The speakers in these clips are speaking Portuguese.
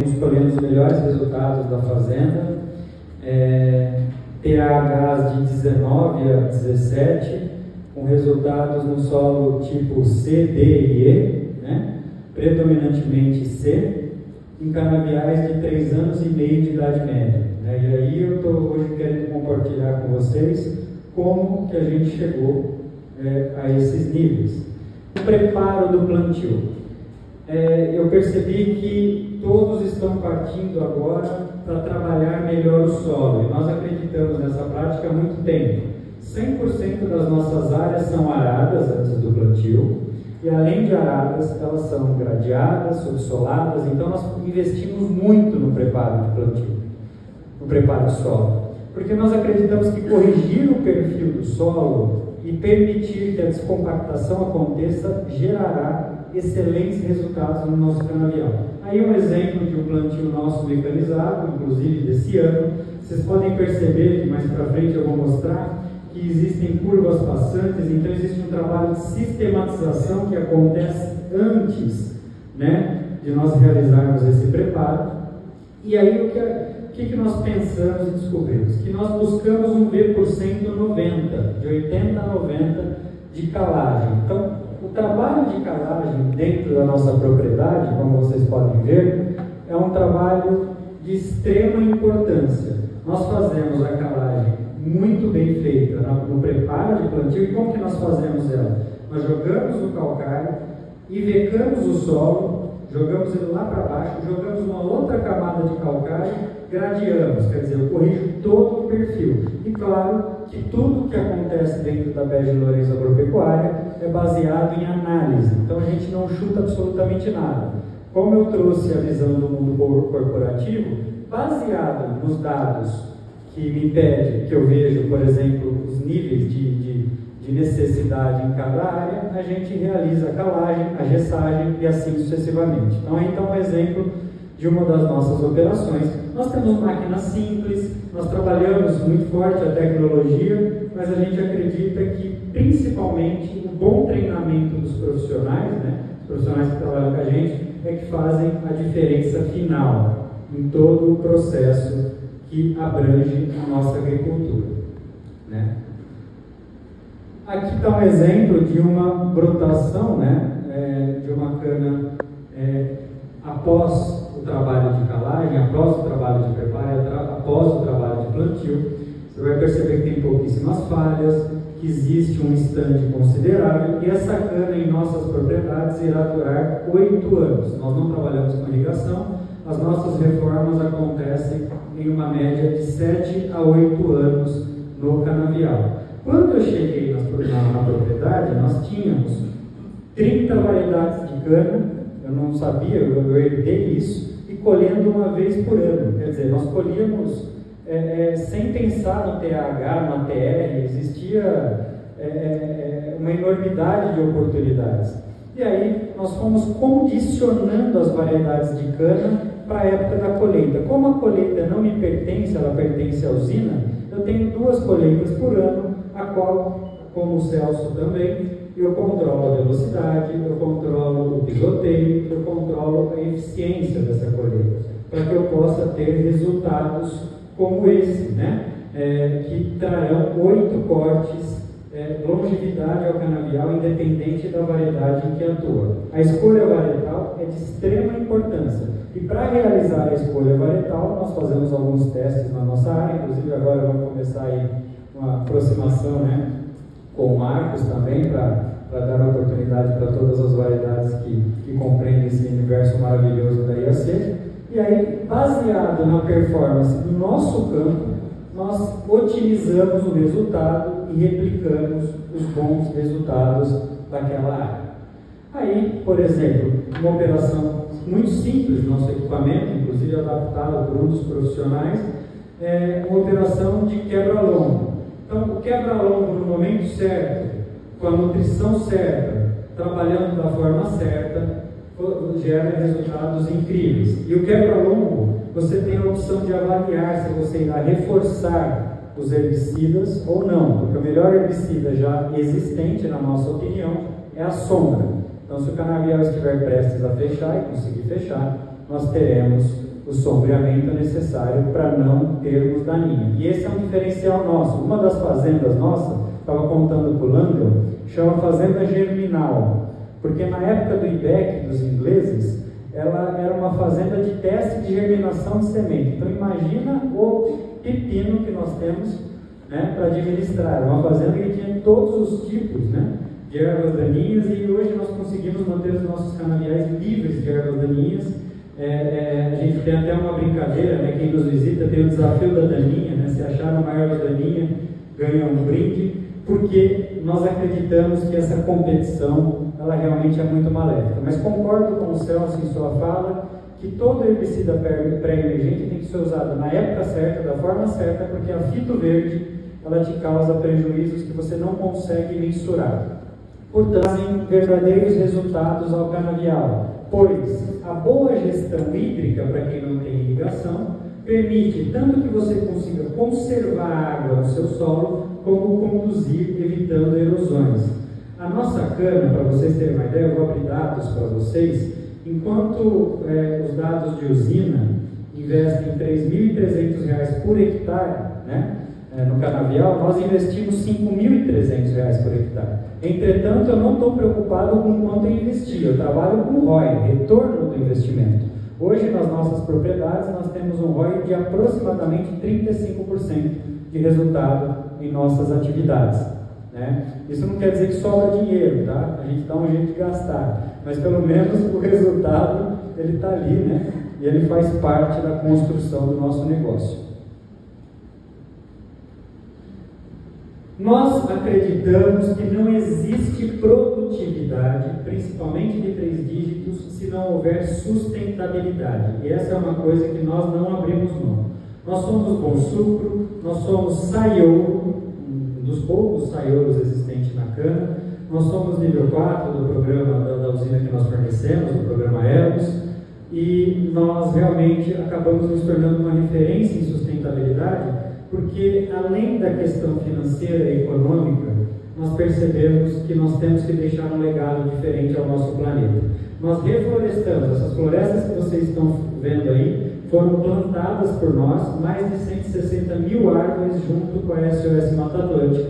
escolhendo os melhores resultados da fazenda, TAHs de 19 a 17, com resultados no solo tipo C, D e E, né? Predominantemente C, em canaviais de 3 anos e meio de idade média. Né? E aí eu estou hoje querendo compartilhar com vocês como que a gente chegou a esses níveis. O preparo do plantio. Eu percebi que todos estão partindo agora para trabalhar melhor o solo, e nós acreditamos nessa prática há muito tempo. 100% das nossas áreas são aradas antes do plantio, e além de aradas, elas são gradeadas, subsoladas, então nós investimos muito no preparo de plantio, no preparo do solo, porque nós acreditamos que corrigir o perfil do solo e permitir que a descompactação aconteça gerará excelentes resultados no nosso canavial. Aí um exemplo de um plantio nosso mecanizado, inclusive desse ano. Vocês podem perceber que mais para frente eu vou mostrar que existem curvas passantes, então existe um trabalho de sistematização que acontece antes, né, de nós realizarmos esse preparo. E aí o que nós pensamos e descobrimos? Que nós buscamos um V% 90, de 80 a 90 de calagem. Então, o trabalho de calagem dentro da nossa propriedade, como vocês podem ver, é um trabalho de extrema importância. Nós fazemos a calagem muito bem feita no preparo de plantio. E como que nós fazemos ela? Nós jogamos o calcário, ivecamos o solo, jogamos ele lá para baixo, jogamos uma outra camada de calcário, gradeamos, quer dizer, eu corrijo todo o perfil. E claro que tudo que acontece dentro da BEG Lourenço Agropecuária é baseado em análise, então a gente não chuta absolutamente nada. Como eu trouxe a visão do mundo corporativo, baseado nos dados que me pede que eu vejo, por exemplo, os níveis de necessidade em cada área, a gente realiza a calagem, a gessagem e assim sucessivamente. Então, aí está um exemplo de uma das nossas operações. Nós temos máquinas simples, nós trabalhamos muito forte a tecnologia, mas a gente acredita que principalmente o bom treinamento dos profissionais, né, os profissionais que trabalham com a gente, é que fazem a diferença final em todo o processo que abrange a nossa agricultura, né? Aqui está um exemplo de uma brotação, né, de uma cana após o trabalho de calagem, após o trabalho de preparo, após o trabalho de plantio. Você vai perceber que tem pouquíssimas falhas, que existe um estande considerável, e essa cana em nossas propriedades irá durar 8 anos. Nós não trabalhamos com irrigação, as nossas reformas acontecem em uma média de 7 a 8 anos no canavial. Quando eu cheguei na propriedade, nós tínhamos 30 variedades de cana, eu não sabia, eu herdei isso, e colhendo uma vez por ano. Quer dizer, nós colhíamos sem pensar no TAH, no ATR, existia uma enormidade de oportunidades. E aí nós fomos condicionando as variedades de cana para a época da colheita. Como a colheita não me pertence, ela pertence à usina, eu tenho 2 colheitas por ano, a qual, como o Celso também, eu controlo a velocidade, eu controlo o pisoteio, eu controlo a eficiência dessa colheita, para que eu possa ter resultados como esse, né? Que trarão 8 cortes, longevidade ao canavial, independente da variedade em que atua. A escolha varietal é de extrema importância. E para realizar a escolha varietal, nós fazemos alguns testes na nossa área, inclusive agora vamos começar aí uma aproximação, né, com marcos também, para dar oportunidade para todas as variedades que compreendem esse universo maravilhoso da IAC. E aí, baseado na performance do nosso campo, nós otimizamos o resultado e replicamos os bons resultados daquela área. Aí, por exemplo, uma operação muito simples do nosso equipamento, inclusive adaptado por um dos profissionais, uma operação de quebra-lombo. Então, o quebra-lombo no momento certo, com a nutrição certa, trabalhando da forma certa, gera resultados incríveis. E o quebra-lombo, você tem a opção de avaliar se você irá reforçar os herbicidas ou não, porque o melhor herbicida já existente, na nossa opinião, é a sombra. Então, se o canavial estiver prestes a fechar e conseguir fechar, nós teremos o sombreamento necessário para não termos daninha. E esse é um diferencial nosso. Uma das fazendas nossas, estava contando para o Landel, chama Fazenda Germinal, porque na época do IBEC, dos ingleses, ela era uma fazenda de teste de germinação de semente. Então imagina o pepino que nós temos, né, para administrar. Uma fazenda que tinha todos os tipos, né, de ervas daninhas, e hoje nós conseguimos manter os nossos canaviais livres de ervas daninhas. A gente tem até uma brincadeira, né, quem nos visita tem o desafio da daninha, né, se achar uma erva daninha, ganha um brinde, porque nós acreditamos que essa competição ela realmente é muito maléfica. Mas concordo com o Celso em sua fala que todo herbicida pré-emergente tem que ser usado na época certa, da forma certa, porque a fito verde ela te causa prejuízos que você não consegue mensurar. Portanto, trazem verdadeiros resultados ao canavial, pois a boa gestão hídrica, para quem não tem irrigação, permite tanto que você consiga conservar a água no seu solo, como conduzir, evitando erosões. A nossa cana, para vocês terem uma ideia, eu vou abrir dados para vocês. Enquanto os dados de usina investem R$ 3.300 por hectare, né, no canavial, nós investimos R$ 5.300 por hectare. Entretanto, eu não estou preocupado com quanto eu investi, eu trabalho com ROI, retorno do investimento. Hoje, nas nossas propriedades, nós temos um ROI de aproximadamente 35% de resultado em nossas atividades, né? Isso não quer dizer que sobra dinheiro, tá? A gente dá um jeito de gastar, mas pelo menos o resultado ele está ali, né? E ele faz parte da construção do nosso negócio. Nós acreditamos que não existe produtividade, principalmente de 3 dígitos, se não houver sustentabilidade. E essa é uma coisa que nós não abrimos mão. Nós somos Bom Sucro, nós somos Saiolo, um dos poucos Saiolos existentes na cana, nós somos nível 4 do programa da usina que nós fornecemos, do programa Elos, e nós realmente acabamos nos tornando uma referência em sustentabilidade, porque além da questão financeira e econômica, nós percebemos que nós temos que deixar um legado diferente ao nosso planeta. Nós reflorestamos, essas florestas que vocês estão vendo aí, foram plantadas por nós, mais de 160 mil árvores junto com a SOS Mata Atlântica.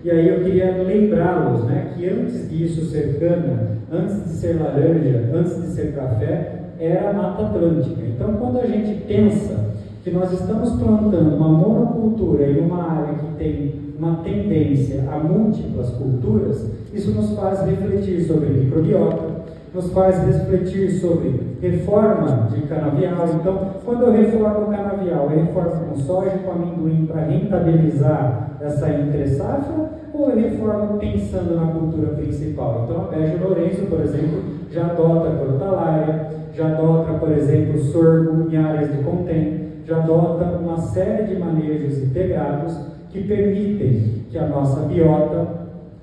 E aí eu queria lembrá-los, né, que antes disso ser cana, antes de ser laranja, antes de ser café, era a Mata Atlântica. Então quando a gente pensa que nós estamos plantando uma monocultura em uma área que tem uma tendência a múltiplas culturas, isso nos faz refletir sobre microbiota, nos faz refletir sobre reforma de canavial. Então, quando eu reformo o canavial, eu reformo com soja e com amendoim para rentabilizar essa entre-safra, ou eu reformo pensando na cultura principal? Então, a Bege Lourenço, por exemplo, já adota a crotalária, já adota, por exemplo, sorgo em áreas de contém, já adota uma série de manejos integrados que permitem que a nossa biota,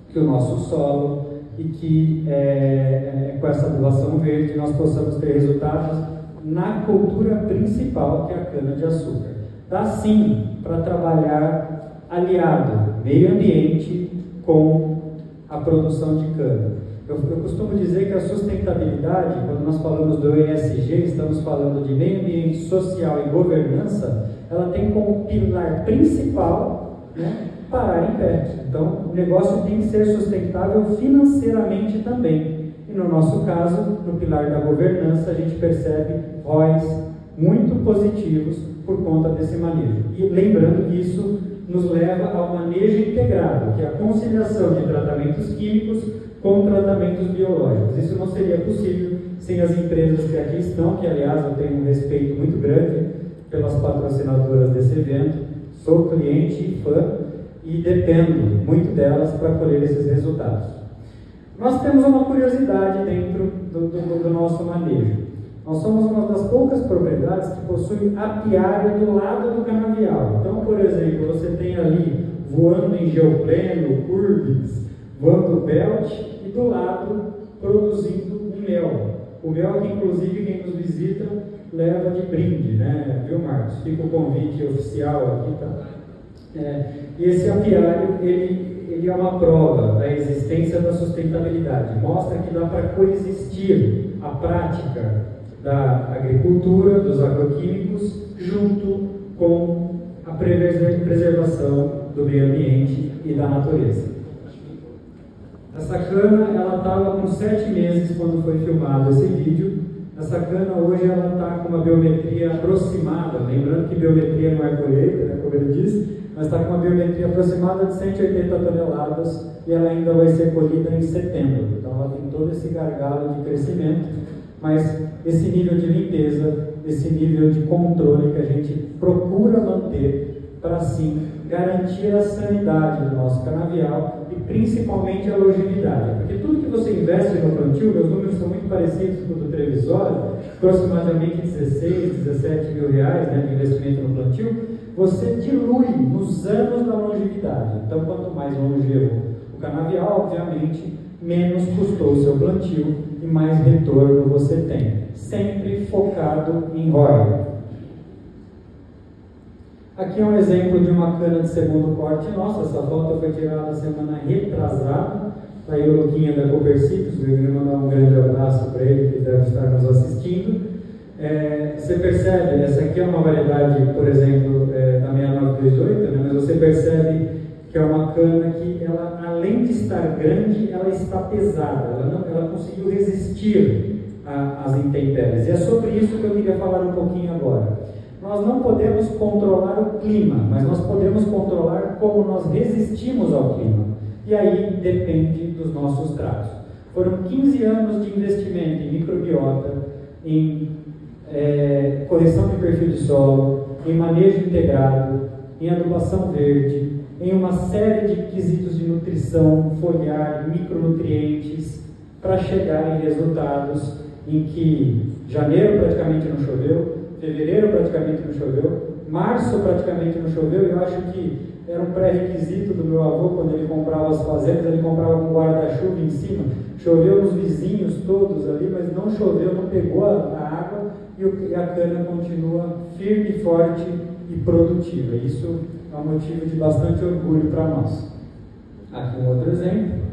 que o nosso solo e que com essa adubação verde nós possamos ter resultados na cultura principal, que é a cana-de-açúcar. Dá sim para trabalhar aliado meio ambiente com a produção de cana. Eu costumo dizer que a sustentabilidade, quando nós falamos do ESG, estamos falando de meio ambiente, social e governança, ela tem como pilar principal, né, parar em pé. Então, o negócio tem que ser sustentável financeiramente também. E no nosso caso, no pilar da governança, a gente percebe ROIs muito positivos por conta desse manejo. E lembrando que isso nos leva ao manejo integrado, que é a conciliação de tratamentos químicos com tratamentos biológicos. Isso não seria possível sem as empresas que aqui estão, que aliás eu tenho um respeito muito grande pelas patrocinadoras desse evento, sou cliente e fã e dependo muito delas para colher esses resultados. Nós temos uma curiosidade dentro do nosso manejo. Nós somos uma das poucas propriedades que possui apiário do lado do canavial. Então, por exemplo, você tem ali voando em geopleno, curbits, voando belt e do lado produzindo um mel. O mel que inclusive quem nos visita leva de brinde, né? Viu, Marcos? Fica o convite oficial aqui, tá? E esse apiário, ele é uma prova da existência da sustentabilidade. Mostra que dá para coexistir a prática da agricultura, dos agroquímicos, junto com a preservação do meio ambiente e da natureza. Essa cana, ela estava com 7 meses quando foi filmado esse vídeo. Essa cana hoje ela está com uma biometria aproximada, lembrando que biometria não é colheita, né, como ele disse, mas está com uma biometria aproximada de 180 toneladas e ela ainda vai ser colhida em setembro. Então ela tem todo esse gargalo de crescimento, mas esse nível de limpeza, esse nível de controle que a gente procura manter para assim garantir a sanidade do nosso canavial e principalmente a longevidade. Porque tudo que você investe no plantio, meus números são muito parecidos com o do Trevisório, aproximadamente 16, 17 mil reais, né, de investimento no plantio, você dilui nos anos da longevidade. Então, quanto mais longevo o canavial, obviamente, menos custou o seu plantio e mais retorno você tem. Sempre focado em ROI. Aqui é um exemplo de uma cana de segundo corte nossa. Essa foto foi tirada semana retrasada. Está aí o Luquinha da Coperciclos. Eu queria mandar um grande abraço para ele, que deve estar nos assistindo. Você percebe, essa aqui é uma variedade, por exemplo, da 6928, né? Mas você percebe que é uma cana que, ela, além de estar grande, ela está pesada. Ela conseguiu resistir às intempéries. E é sobre isso que eu queria falar um pouquinho agora. Nós não podemos controlar o clima, mas nós podemos controlar como nós resistimos ao clima. E aí depende dos nossos tratos. Foram 15 anos de investimento em microbiota, em correção de perfil de solo, em manejo integrado, em adubação verde, em uma série de quesitos de nutrição, foliar, micronutrientes, para chegar em resultados em que janeiro praticamente não choveu, fevereiro praticamente não choveu, março praticamente não choveu, e eu acho que era um pré-requisito do meu avô, quando ele comprava as fazendas, ele comprava um guarda-chuva em cima, choveu nos vizinhos todos ali, mas não choveu, não pegou a água, e a cana continua firme, forte e produtiva. Isso é um motivo de bastante orgulho para nós. Aqui um outro exemplo.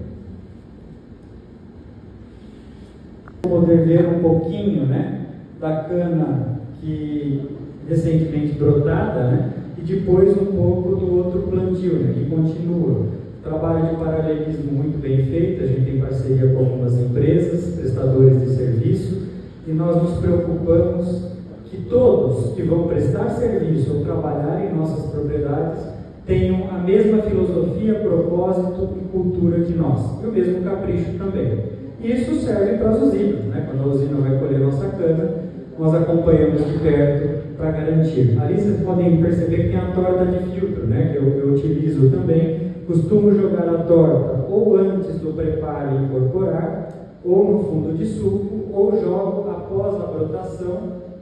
Poder ver um pouquinho, né, da cana que recentemente brotada, né, e depois um pouco do outro plantio, né, que continua. Trabalho de paralelismo muito bem feito, a gente tem parceria com algumas empresas, prestadores de serviço, e nós nos preocupamos que todos que vão prestar serviço ou trabalhar em nossas propriedades tenham a mesma filosofia, propósito e cultura que nós, e o mesmo capricho também. Isso serve para as usinas, né? Quando a usina vai colher nossa cana, nós acompanhamos de perto para garantir. Ali vocês podem perceber que tem a torta de filtro, né? Que eu utilizo também. Costumo jogar a torta ou antes do preparo e incorporar, ou no fundo de suco, ou jogo após a brotação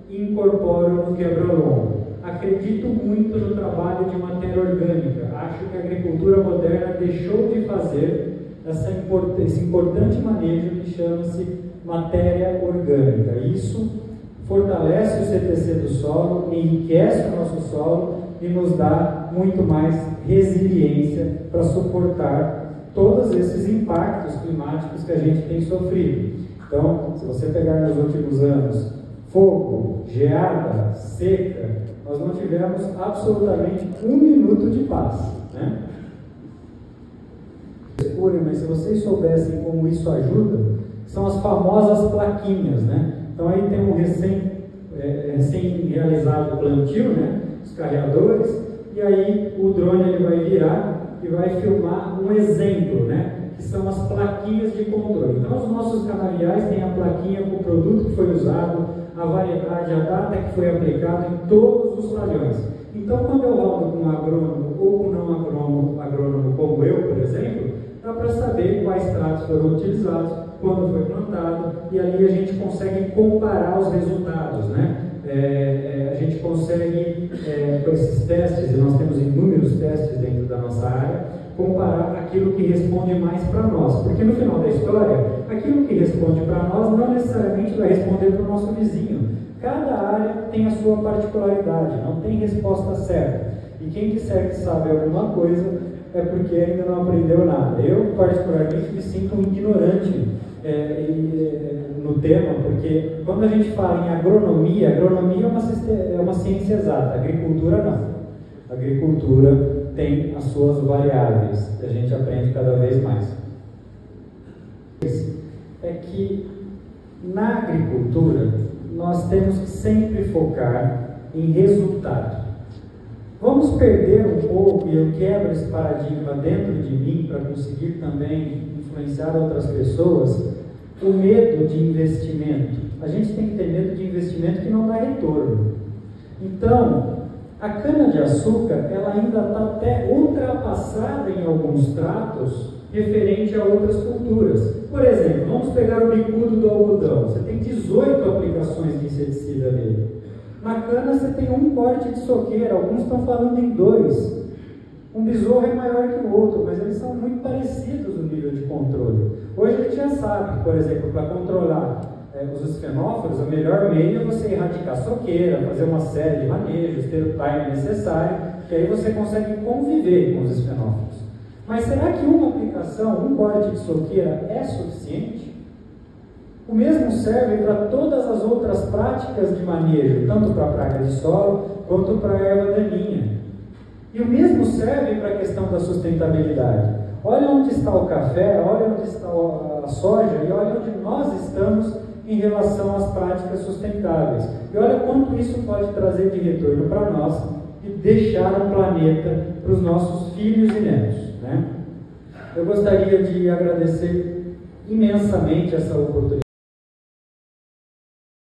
e incorporo no quebra-lombo. Acredito muito no trabalho de matéria orgânica. Acho que a agricultura moderna deixou de fazer esse importante manejo que chama-se matéria orgânica. Isso fortalece o CTC do solo, enriquece o nosso solo e nos dá muito mais resiliência para suportar todos esses impactos climáticos que a gente tem sofrido. Então, se você pegar nos últimos anos fogo, geada, seca, nós não tivemos absolutamente um minuto de paz, né? Mas se vocês soubessem como isso ajuda, são as famosas plaquinhas, né? Então aí tem um recém-realizado plantio, né? Os carreadores, e aí o drone ele vai virar e vai filmar um exemplo, né? Que são as plaquinhas de controle. Então os nossos canaviais têm a plaquinha com o produto que foi usado, a variedade, a data que foi aplicado em todos os talhões. Então quando eu rodo com um agrônomo ou com não agrônomo como eu, por exemplo, dá para saber quais tratos foram utilizados, quando foi plantado, e ali a gente consegue comparar os resultados, né? A gente consegue, com esses testes, e nós temos inúmeros testes dentro da nossa área, comparar aquilo que responde mais para nós, porque no final da história, aquilo que responde para nós não necessariamente vai responder para o nosso vizinho. Cada área tem a sua particularidade, não tem resposta certa, e quem disser que sabe alguma coisa é porque ainda não aprendeu nada. Eu, particularmente, me sinto um ignorante no tema, porque quando a gente fala em agronomia é uma ciência exata, agricultura não. A agricultura tem as suas variáveis, e a gente aprende cada vez mais. É que na agricultura nós temos que sempre focar em resultado. Vamos perder um pouco, e eu quebro esse paradigma dentro de mim para conseguir também influenciar outras pessoas, o medo de investimento. A gente tem que ter medo de investimento que não dá retorno. Então, a cana-de-açúcar, ela ainda está até ultrapassada em alguns tratos referente a outras culturas. Por exemplo, vamos pegar o bicudo do algodão. Você tem 18 aplicações de inseticida nele. Na cana você tem um corte de soqueira, alguns estão falando em 2. Um besouro é maior que o outro, mas eles são muito parecidos no nível de controle. Hoje a gente já sabe, por exemplo, para controlar os esfenóforos, o melhor meio é você erradicar soqueira, fazer uma série de manejos, ter o time necessário, que aí você consegue conviver com os esfenóforos. Mas será que uma aplicação, um corte de soqueira é suficiente? O mesmo serve para todas as outras práticas de manejo, tanto para a praga de solo, quanto para a erva daninha. E o mesmo serve para a questão da sustentabilidade. Olha onde está o café, olha onde está a soja e olha onde nós estamos em relação às práticas sustentáveis. E olha quanto isso pode trazer de retorno para nós e deixar um planeta para os nossos filhos e netos, né? Eu gostaria de agradecer imensamente essa oportunidade.